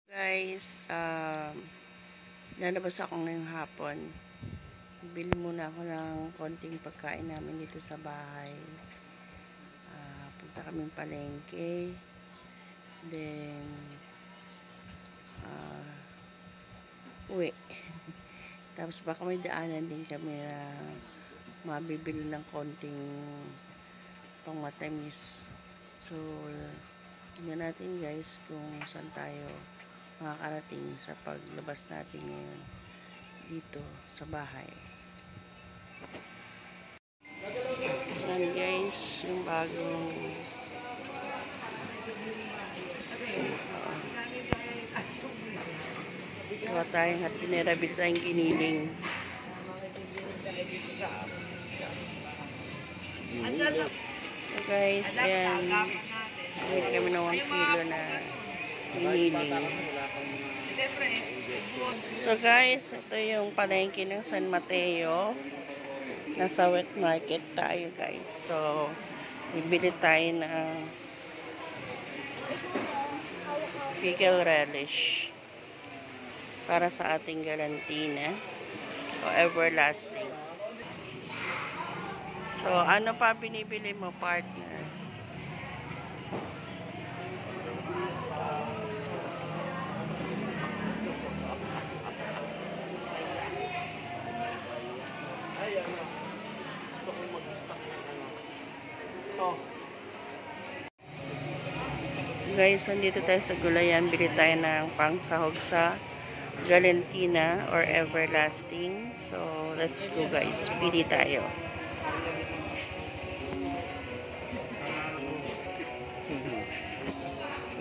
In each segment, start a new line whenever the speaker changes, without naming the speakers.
Guys, lalabas ako ngayong hapon. Bili muna ako ng konting pagkain namin dito sa bahay. Punta kaming palengke. Then, uwi. Tapos baka may daanan din kami na mabibili ng konting pangmatamis. So, tingnan natin guys kung saan tayo makakarating sa paglabas natin ngayon dito sa bahay. Yan guys, yung bagong gawa tayong at pinerabil tayong giniling. So guys, ayan, bili kami ng 1 kilo na giniling. So guys, ito yung palengke ng San Mateo. Nasa wet market tayo guys. So, bibili tayo ng pickle relish para sa ating galantina o everlasting. So, ano pa binibili mo, partner? Guys, nandito tayo sa gulayan. Bili tayo ng pangsahog sa galantina or everlasting. So, let's go guys. Bili tayo.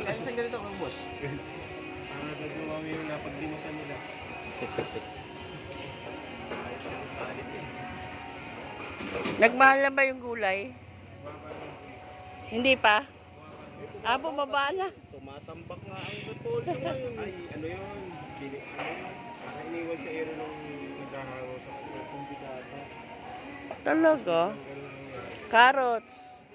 Kahit saan ganito ka, boss? Nagawa mo yung napagdimasan nila.
Nagmahal na ba yung gulay? Hindi pa? Bumaba na.
Tumatambak nga ang repolyo ngayon. Ay, ano yun? Iniwan sa ero nung nagkahango sa sindikata.
Talaga? Carrots.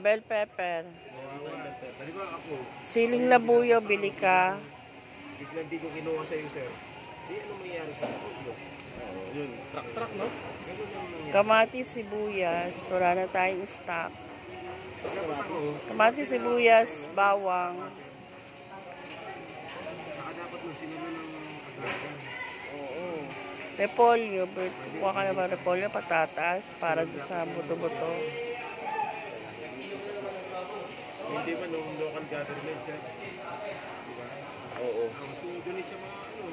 Bell pepper.
Dali ba ako?
Siling labuyo, bili ka.
Biglang di ko kinuha sa'yo, sir. Di, ano mangyayari sa repolyo? Yun, truck, no?
Kamatis, sibuyas. Wala na tayong stock. Kamatis, sibuyas, bawang.
Saka dapat mo sinilo ng aglagan. Oo.
Repolyo. Kuha ka na ba repolyo? Patatas. Para sa buto-buto.
Hindi ba nung local government, sir? Diba? Oo. Sinidonate sa mga ano.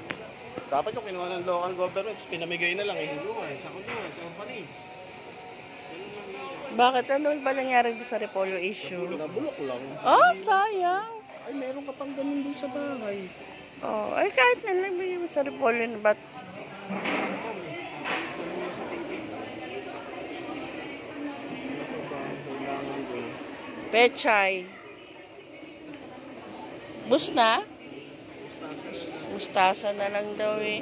Dapat yung kinuha ng local government, pinamigay na lang eh. Sa companies.
Bakit? Ano ba nangyari sa repolyo issue?
Nabulok lang.
Sayang.
Ay, meron ka pang ganun doon sa bahay.
Ay kahit na lang bigyan mo sa repolyo na ba't? Pechay. Bus na? Mustasa na lang daw eh.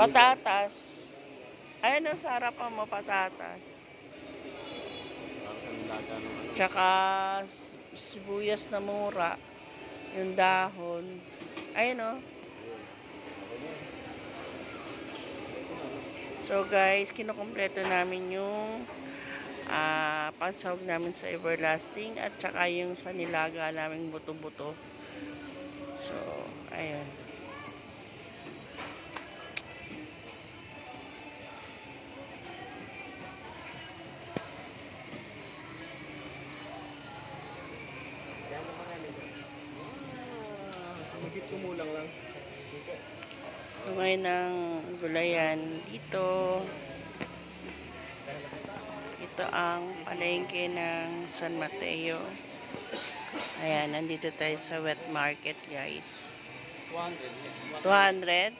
Patatas. Ay, ano sa harapan mo, patatas? Tsaka sibuyas na mura. Yung dahon. Ayun o. So guys, kinukumpleto namin yung pansahog namin sa everlasting at tsaka yung sa nilaga namin buto-buto. So, ayun.
Kumulang lang.
So, ngayon ng gulayan dito. Ito ang palengke ng San Mateo. Ayan, nandito tayo sa wet market guys. 200?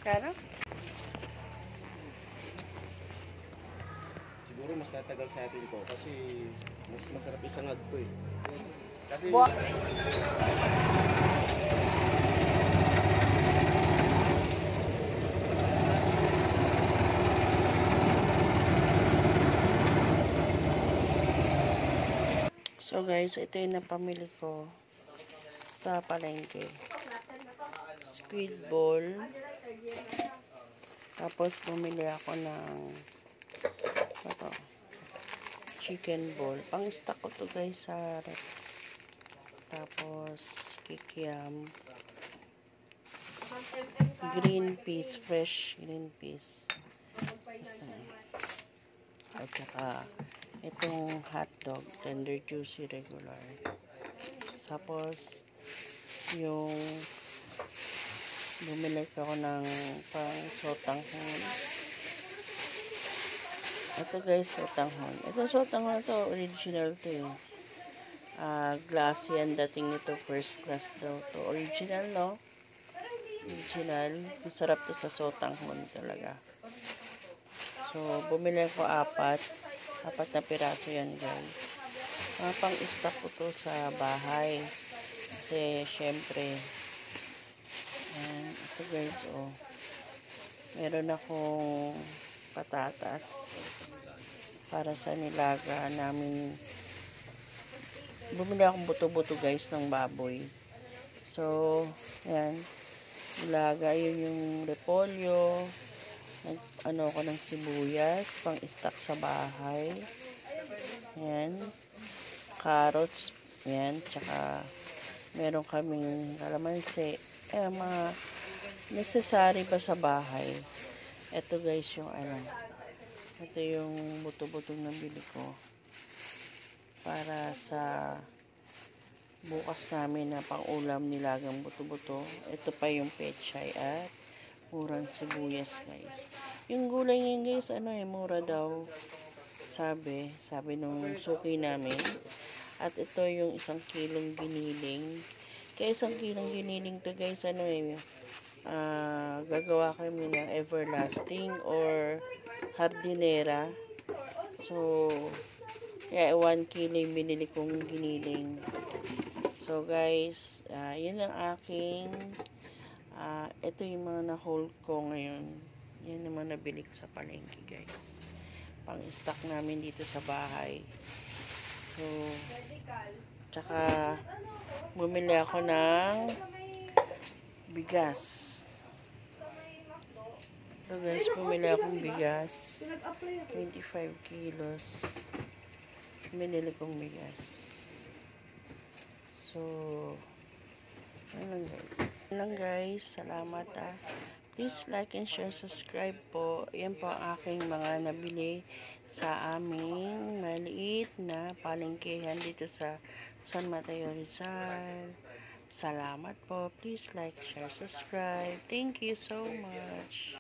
Kano?
Siguro mas tatagal sa atin to kasi mas masarap isangag to eh. Kasi
So guys, ito yung napamili ko sa palengke. Squid ball. Tapos bumili ako ng ito, chicken ball. Pang-stock ko to guys sa rep. Tapos kikiam. Green peas, fresh green peas. At saka itong hotdog, tender juicy regular. Tapos yung bumili ako ng pang sotanghon. Ito guys, sotanghon. Ito sotanghon ito, original to eh. Glassy ang dating nito, first class daw to. Original, no? Original. Masarap to sa sotanghon talaga. So, bumili ako apat na piraso yan guys. Pang-stock ko to sa bahay. Kasi, syempre, ito guys, oh. Meron akong patatas para sa nilaga namin. Bumili akong buto-buto guys ng baboy. So, ayan. Nilaga, yun yung repolyo. Ano ko ng sibuyas, pang-stock sa bahay. Ayan. Carrots. Ayan. Tsaka, meron kaming kalamansi. Ayan, mga necessary pa sa bahay. Ito guys yung ano. Ito yung buto-butong nabili ko. Para sa bukas namin na pang-ulam nilagang buto-buto. Ito pa yung pechay at murang sibuyas guys. Yung gulay ngayon guys, mura daw. Sabi nung suki namin. At ito yung 1 kilong giniling. Kaya 1 kilong giniling to guys, gagawa kami ng everlasting or hardinera. So, 1 kilo yung binili kong giniling. So guys, yun ang aking ito yung mga na-hold ko ngayon. Yan naman nabili ko sa palengke guys. Pang-stock namin dito sa bahay. So, tsaka bumili ako ng bigas. So guys, bumili akong bigas. 25 kilos. Binili kong bigas. So, yan lang guys. Salamat Please like and share, subscribe po. Yan po ang aking mga nabili sa aming maliit na palengkehan dito sa San Mateo, Rizal. Salamat po. Please like, share, subscribe. Thank you so much.